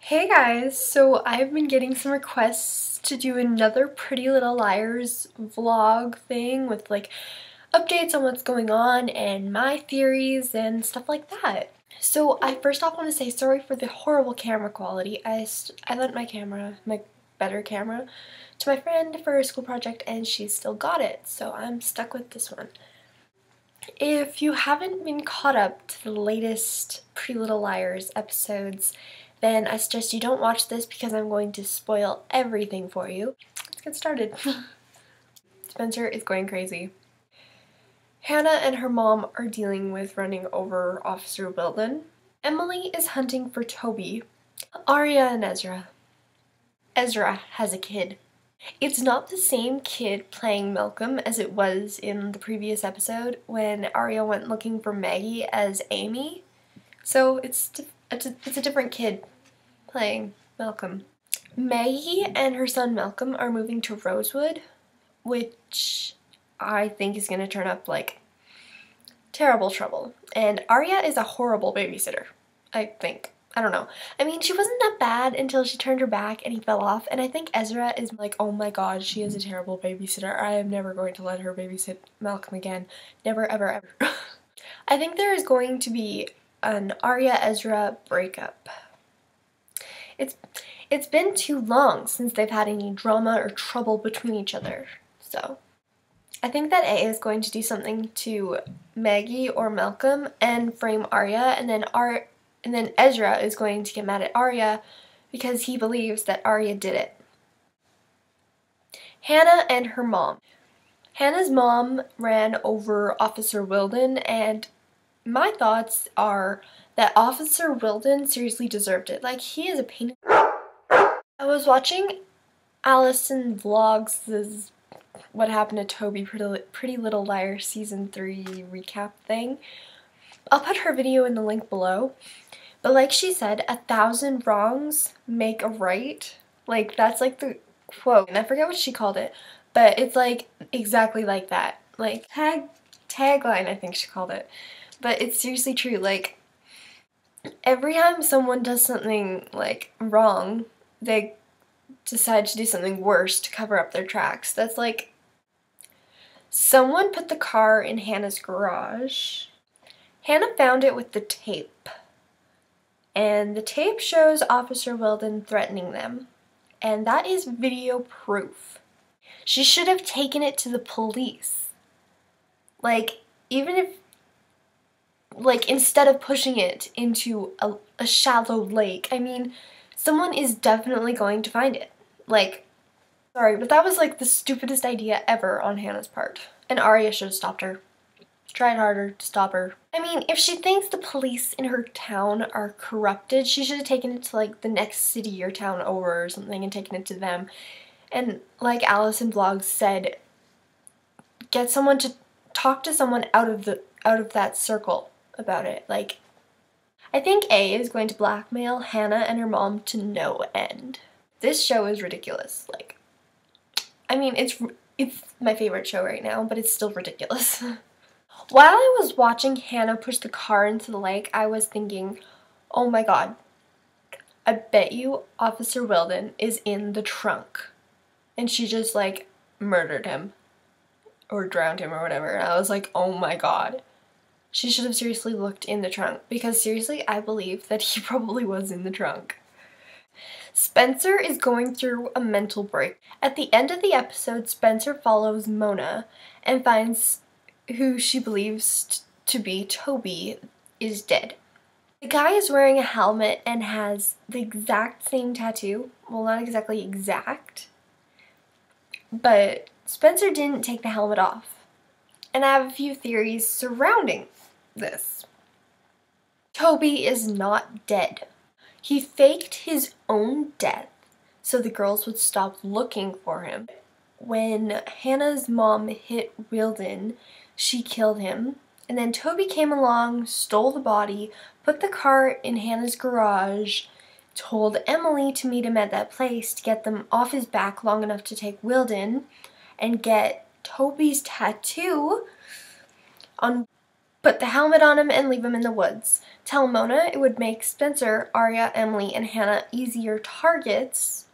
Hey guys, so I've been getting some requests to do another Pretty Little Liars vlog thing with like updates on what's going on and my theories and stuff like that. So I first off want to say sorry for the horrible camera quality. I lent my better camera, to my friend for a school project and she still got it, so I'm stuck with this one. If you haven't been caught up to the latest Pretty Little Liars episodes, then I suggest you don't watch this because I'm going to spoil everything for you. Let's get started. Spencer is going crazy. Hannah and her mom are dealing with running over Officer Wilden. Emily is hunting for Toby. Arya and Ezra. Ezra has a kid. It's not the same kid playing Malcolm as it was in the previous episode when Arya went looking for Maggie as Amy. So it's a different kid playing Malcolm. Maggie and her son Malcolm are moving to Rosewood, which I think is going to turn up like terrible trouble. And Arya is a horrible babysitter, I think. I don't know. I mean, she wasn't that bad until she turned her back and he fell off. And I think Ezra is like, oh my god, she is a terrible babysitter. I am never going to let her babysit Malcolm again. Never, ever, ever. I think there is going to be an Arya-Ezra breakup. It's been too long since they've had any drama or trouble between each other. So I think that A is going to do something to Maggie or Malcolm and frame Arya, and then Ezra is going to get mad at Arya because he believes that Arya did it. Hannah and her mom. Hannah's mom ran over Officer Wilden, and my thoughts are that Officer Wilden seriously deserved it. Like, he is a pain. I was watching Allison Vlogs' What Happened to Toby Pretty Little Liars Season 3 recap thing. I'll put her video in the link below. But like she said, 1,000 wrongs make a right. Like, that's like the quote. And I forget what she called it. But it's like exactly like that. Like, tagline, I think she called it. But it's seriously true. Like, every time someone does something like wrong, they decide to do something worse to cover up their tracks. That's like, someone put the car in Hannah's garage. Hannah found it with the tape. And the tape shows Officer Wilden threatening them. And that is video proof. She should have taken it to the police. Like, even if, like, instead of pushing it into a shallow lake, I mean, someone is definitely going to find it. Like, sorry, but that was like the stupidest idea ever on Hannah's part. And Arya should have stopped her. Tried harder to stop her. I mean, if she thinks the police in her town are corrupted, she should have taken it to like the next city or town over or something and taken it to them. And like Allison Vlogs said, get someone to talk to someone out of that circle about it. Like, I think A is going to blackmail Hannah and her mom to no end. This show is ridiculous. Like, I mean, it's my favorite show right now, but it's still ridiculous. While I was watching Hannah push the car into the lake, I was thinking, oh my god, I bet you Officer Wilden is in the trunk. And she just like murdered him or drowned him or whatever. And I was like, oh my god. She should have seriously looked in the trunk, because seriously, I believe that he probably was in the trunk. Spencer is going through a mental break. At the end of the episode, Spencer follows Mona and finds who she believes to be Toby is dead. The guy is wearing a helmet and has the exact same tattoo. Well, not exactly exact, but Spencer didn't take the helmet off. And I have a few theories surrounding this. Toby is not dead. He faked his own death so the girls would stop looking for him. When Hannah's mom hit Wilden, she killed him. And then Toby came along, stole the body, put the car in Hannah's garage, told Emily to meet him at that place to get them off his back long enough to take Wilden and get Toby's tattoo on. Put the helmet on him and leave him in the woods. Tell Mona it would make Spencer, Arya, Emily, and Hannah easier targets,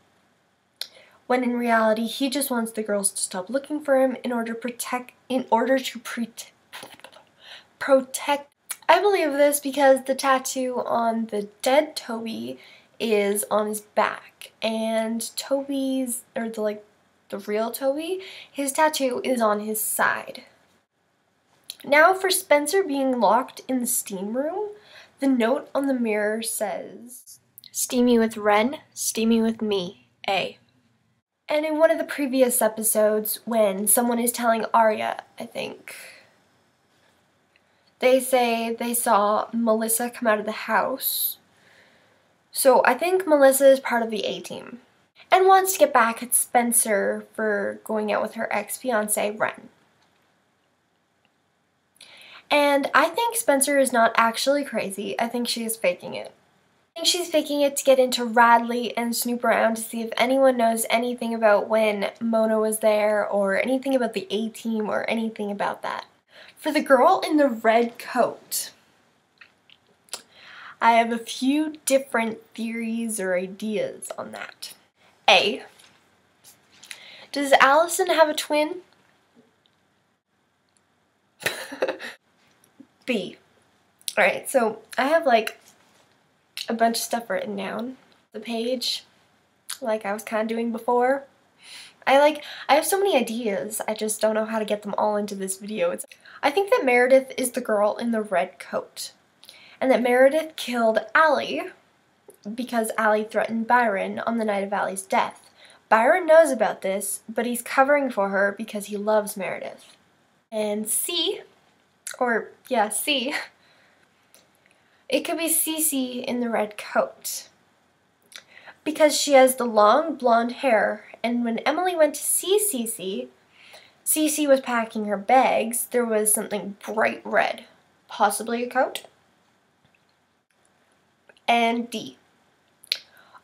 when in reality he just wants the girls to stop looking for him in order to protect. I believe this because the tattoo on the dead Toby is on his back, and Toby's, or the real Toby, his tattoo is on his side. Now for Spencer being locked in the steam room, the note on the mirror says, "Steamy with Ren, steamy with me, A." And in one of the previous episodes, when someone is telling Arya, I think, they say they saw Melissa come out of the house. So I think Melissa is part of the A-team and wants to get back at Spencer for going out with her ex-fiance, Ren. And I think Spencer is not actually crazy. I think she is faking it. I think she's faking it to get into Radley and snoop around to see if anyone knows anything about when Mona was there or anything about the A-team or anything about that. For the girl in the red coat, I have a few different theories or ideas on that. A, does Allison have a twin? B, alright, so I have like a bunch of stuff written down the page, like I was kind of doing before. I have so many ideas, I just don't know how to get them all into this video. I think that Meredith is the girl in the red coat, and that Meredith killed Allie because Allie threatened Byron on the night of Allie's death. Byron knows about this, but he's covering for her because he loves Meredith. And C, it could be Cece in the red coat, because she has the long blonde hair, and when Emily went to see Cece was packing her bags. There was something bright red, possibly a coat. And D,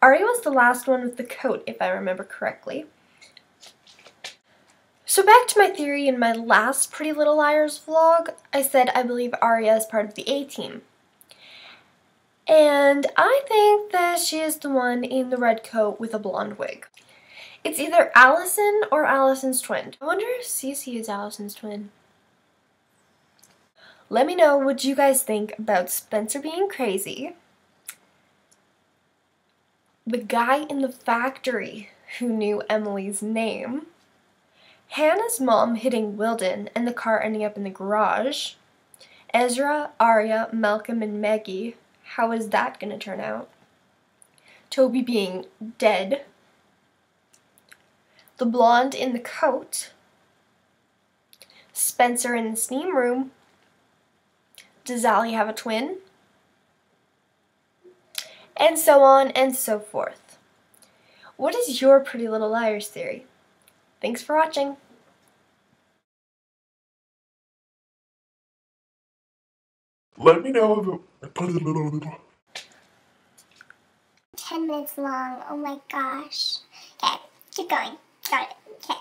Arya was the last one with the coat, if I remember correctly. So back to my theory in my last Pretty Little Liars vlog, I said I believe Arya is part of the A-team. And I think that she is the one in the red coat with a blonde wig. It's either Allison or Allison's twin. I wonder if Cece is Allison's twin. Let me know what you guys think about Spencer being crazy, the guy in the factory who knew Emily's name, Hannah's mom hitting Wilden and the car ending up in the garage, Ezra, Arya, Malcolm, and Maggie. How is that going to turn out? Toby being dead. The blonde in the coat. Spencer in the steam room. Does Allie have a twin? And so on and so forth. What is your Pretty Little Liars theory? Thanks for watching. Let me know if it put a little. 10 minutes long. Oh my gosh. Okay, keep going. Got it. Okay.